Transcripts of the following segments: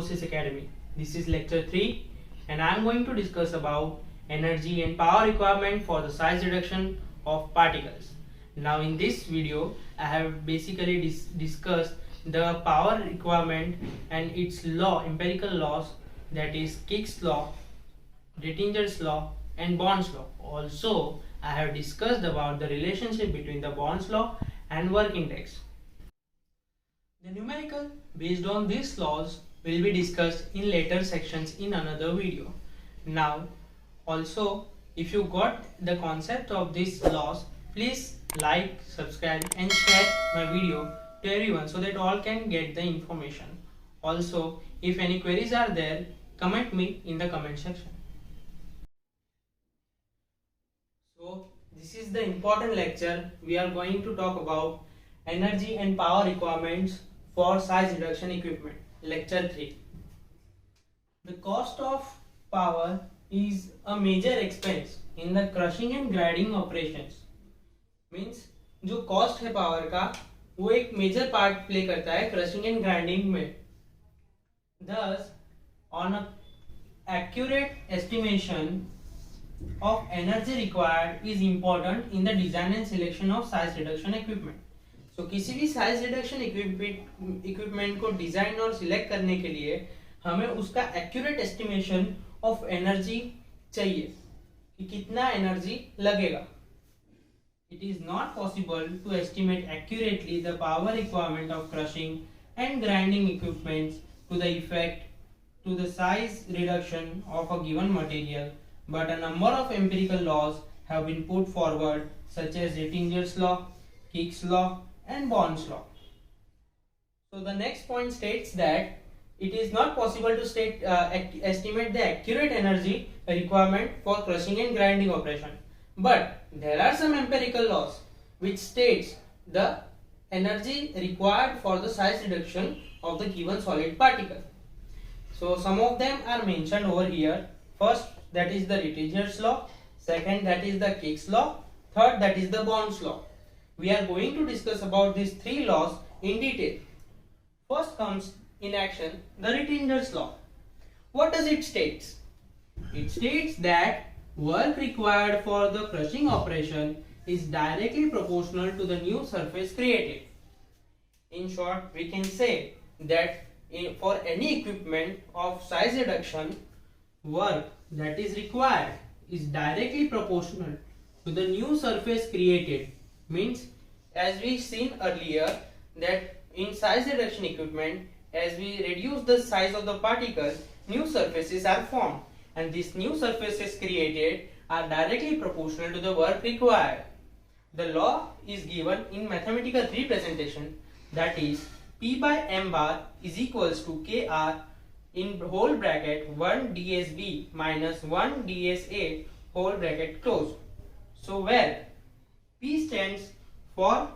Courses Academy. This is lecture 3 and I am going to discuss about energy and power requirement for the size reduction of particles. Now in this video I have basically discussed the power requirement and its law, empirical laws, that is Kick's law, Dittinger's law and Bond's law. Also I have discussed about the relationship between the Bond's law and work index. The numerical based on these laws will be discussed in later sections in another video. Now also, if you got the concept of these laws, please like, subscribe and share my video to everyone so that all can get the information. Also, if any queries are there, comment me in the comment section. So this is the important lecture. We are going to talk about energy and power requirements for size reduction equipment. Lecture 3. The cost of power is a major expense in the crushing and grinding operations. Means जो cost है power का वो एक major part play करता है crushing and grinding में. Thus, on a accurate estimation of energy required is important in the design and selection of size reduction equipment. तो किसी भी साइज रिडक्शन इक्विपमेंट को डिजाइन और सिलेक्ट करने के लिए हमें उसका एक्यूरेट एस्टिमेशन ऑफ एनर्जी चाहिए कि कितना एनर्जी लगेगा. It is not possible to estimate accurately the power requirement of crushing and grinding equipments to the effect to the size reduction of a given material, but a number of empirical laws have been put forward such as Dittinger's law, Kick's law and Bond's law. So the next point states that it is not possible to estimate the accurate energy requirement for crushing and grinding operation, but there are some empirical laws which states the energy required for the size reduction of the given solid particle. So some of them are mentioned over here. First, that is the Dittinger's law. Second, that is the Kick's law. Third, that is the Bond's law. We are going to discuss about these three laws in detail. First comes in action the Dittinger's law. What does it state? It states that work required for the crushing operation is directly proportional to the new surface created. In short, we can say that for any equipment of size reduction, work that is required is directly proportional to the new surface created. Means, as we seen earlier, that in size reduction equipment, as we reduce the size of the particles, new surfaces are formed, and these new surfaces created are directly proportional to the work required. The law is given in mathematical representation, that is P by m bar is equals to Kr in whole bracket 1 dsB minus 1 dSA whole bracket close. So where P stands for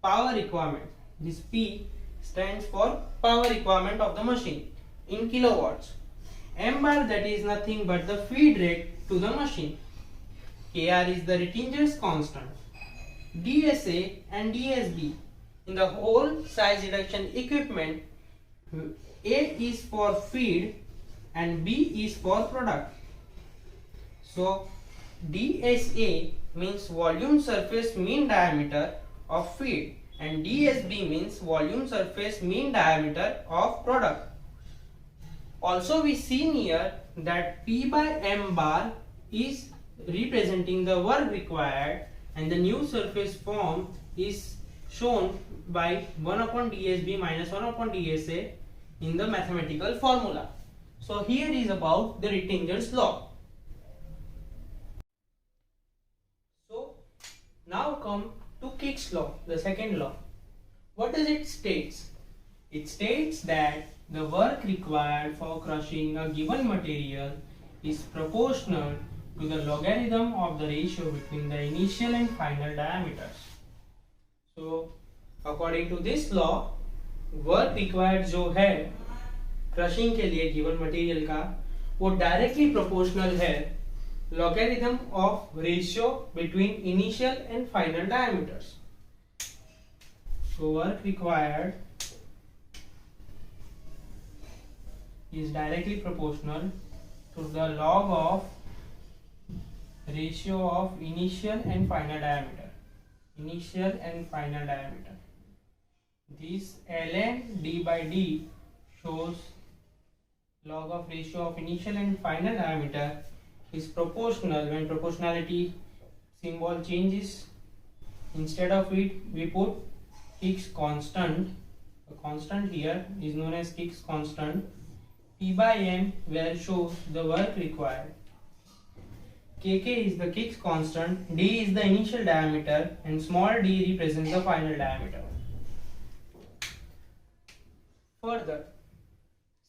power requirement. This P stands for power requirement of the machine in kilowatts. M bar, that is nothing but the feed rate to the machine. Kr is the Dittinger's constant. dSA and dSB in the whole size reduction equipment, A is for feed and B is for product. So dSA means volume surface mean diameter of feed and dSB means volume surface mean diameter of product. Also we seen here that P by m bar is representing the work required and the new surface form is shown by 1 upon dSB minus 1 upon dSA in the mathematical formula. So here is about the Dittinger's law. Now come to Kick's law, the second law. What does it states? It states that the work required for crushing a given material is proportional to the logarithm of the ratio between the initial and final diameters. So according to this law, work required जो है crushing के लिए given material का वो directly proportional है logarithm of ratio between initial and final diameters. So work required is directly proportional to the log of ratio of initial and final diameter. Initial and final diameter. This ln d by d shows log of ratio of initial and final diameter is proportional when proportionality symbol changes. Instead of it, we put Higgs constant. A constant here is known as Higgs constant. P by M where shows the work required. Kk is the Higgs constant, d is the initial diameter, and small d represents the final diameter. Further,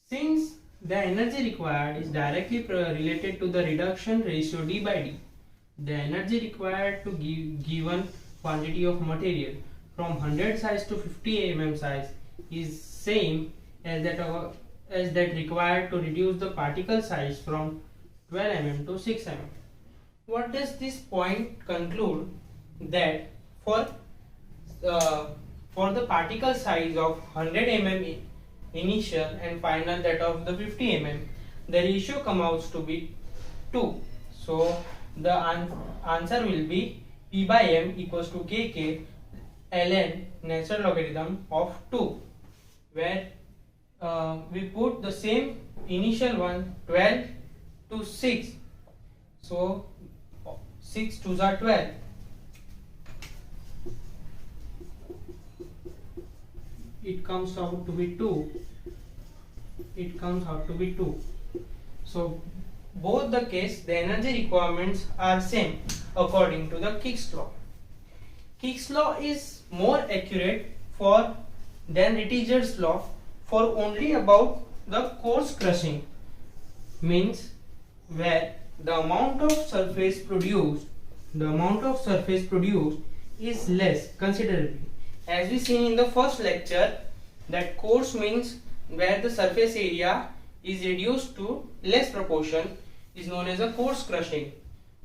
since the energy required is directly related to the reduction ratio d by d, the energy required to give given quantity of material from 100 size to 50 mm size is same as that required to reduce the particle size from 12 mm to 6 mm. What does this point conclude? That for the particle size of 100 mm initial and final, that of the 50 mm, the ratio comes out to be 2. So the answer will be P by M equals to Kk ln natural logarithm of 2, where we put the same initial one 12 to 6. So 6 2s are 12. It comes out to be 2. It comes out to be 2. So both the case the energy requirements are same according to the Higgs law. Higgs law is more accurate for than Rittiger's law for only about the coarse crushing, means where the amount of surface produced is less considerably. As we seen in the first lecture, that coarse means where the surface area is reduced to less proportion is known as a coarse crushing,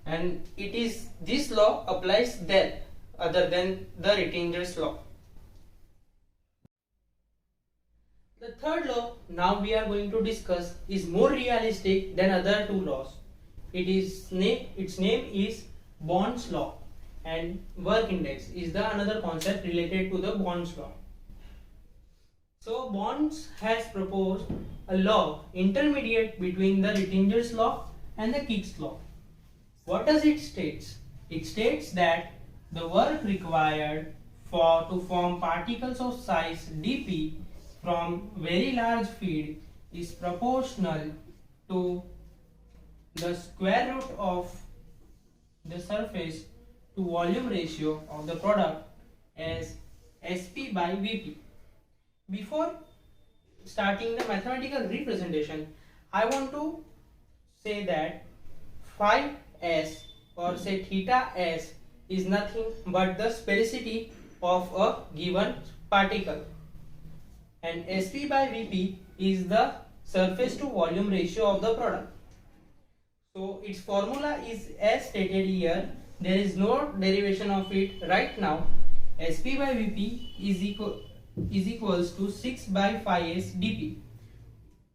and it is this law applies there other than the Rittinger's law. The third law now we are going to discuss is more realistic than other two laws. Its name is Bond's law, and work index is the another concept related to the Bond's law. So Bonds has proposed a law intermediate between the Rittinger's law and the Higgs law. What does it states? It states that the work required to form particles of size dp from very large field is proportional to the square root of the surface to volume ratio of the product as Sp by Vp. Before starting the mathematical representation, I want to say that phi s or say theta s is nothing but the sphericity of a given particle, and Sp by Vp is the surface to volume ratio of the product. So its formula is as stated here. There is no derivation of it right now. Sp by Vp is equals to 6 by phi s dp.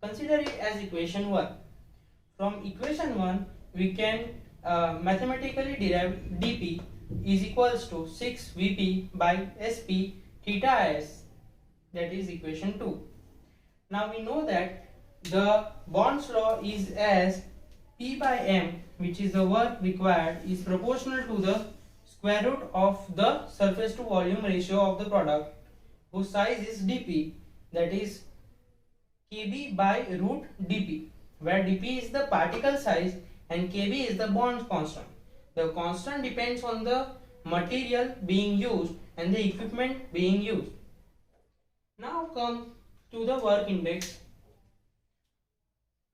Consider it as equation 1. From equation 1 we can mathematically derive dp is equals to 6 Vp by Sp theta s, that is equation 2. Now we know that the Bond's law is as P by M, which is the work required, is proportional to the square root of the surface to volume ratio of the product whose size is dp, that is Kb by root dp, where dp is the particle size and Kb is the Bond's constant. The constant depends on the material being used and the equipment being used. Now come to the work index.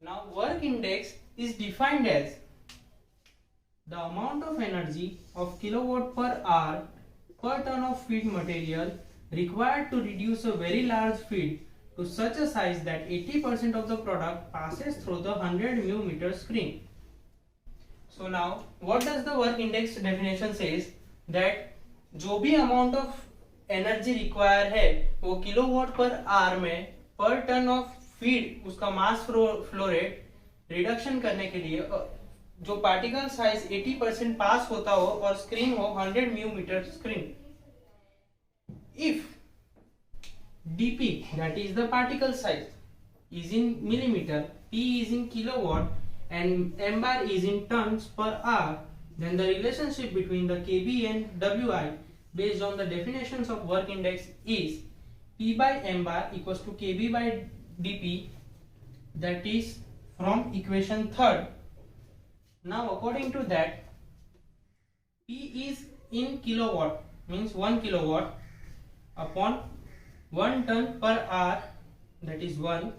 Now work index is defined as the amount of energy of kilowatt per hour per ton of feed material required to reduce a very large feed to such a size that 80% of the product passes through the 100 mm screen. So now what does the work index definition says? that जो भी amount of energy required है वो kilowatt per hour में per ton of feed उसका mass flow rate reduction करने के लिए जो पार्टिकल साइज 80% पास होता हो और स्क्रीन हो 100 mu screen. If dp, that is the particle size, is in millimeter, p is in kilowatt and m bar is in tons per hour, then the relationship between the kb and wi based on the definitions of work index is p by m bar equals to kb by dp, that is from equation 3rd. Now according to that, p is in kilowatt means 1 kilowatt upon 1 ton per hour, that is 1.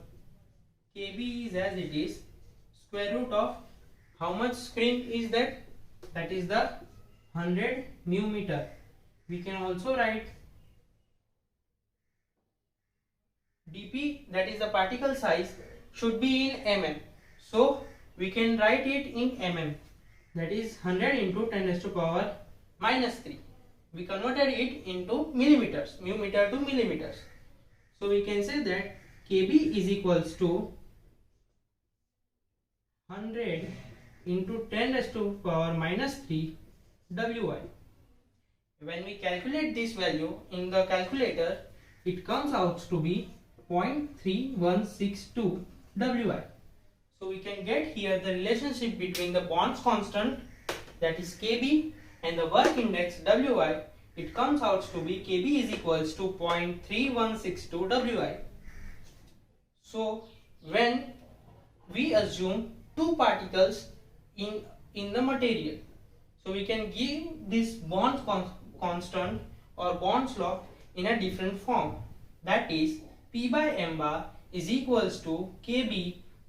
kb is as it is, square root of how much screen is that, that is the 100 mu meter. We can also write dp, that is the particle size, should be in mm, so we can write it in mm, that is 100 into 10 raised to power minus 3. We converted it into millimeters, mu meter to millimeters. So we can say that kb is equals to 100 into 10 raised to power minus 3 wi. When we calculate this value in the calculator, it comes out to be 0.3162 wi. So we can get here the relationship between the Bond's constant, that is kb, and the work index wi. It comes out to be kb is equals to 0.3162 wi. So when we assume two particles in the material, so we can give this Bond's constant or Bond's law in a different form, that is p by m bar is equals to kb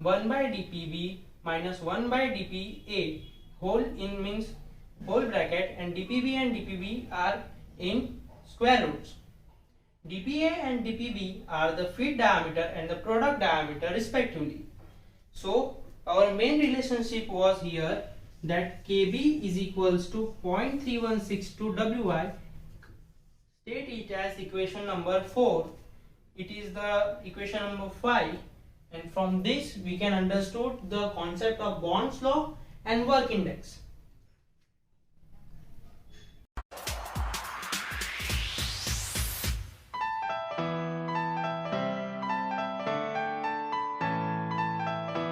1 by dpb minus 1 by dpa, whole in means whole bracket, and dpb and dpb are in square roots. dpa and dpb are the feed diameter and the product diameter respectively. So our main relationship was here that kb is equals to 0.3162 wi. State it as equation number 4. It is the equation number 5, and from this we can understood the concept of Bond's law and work index.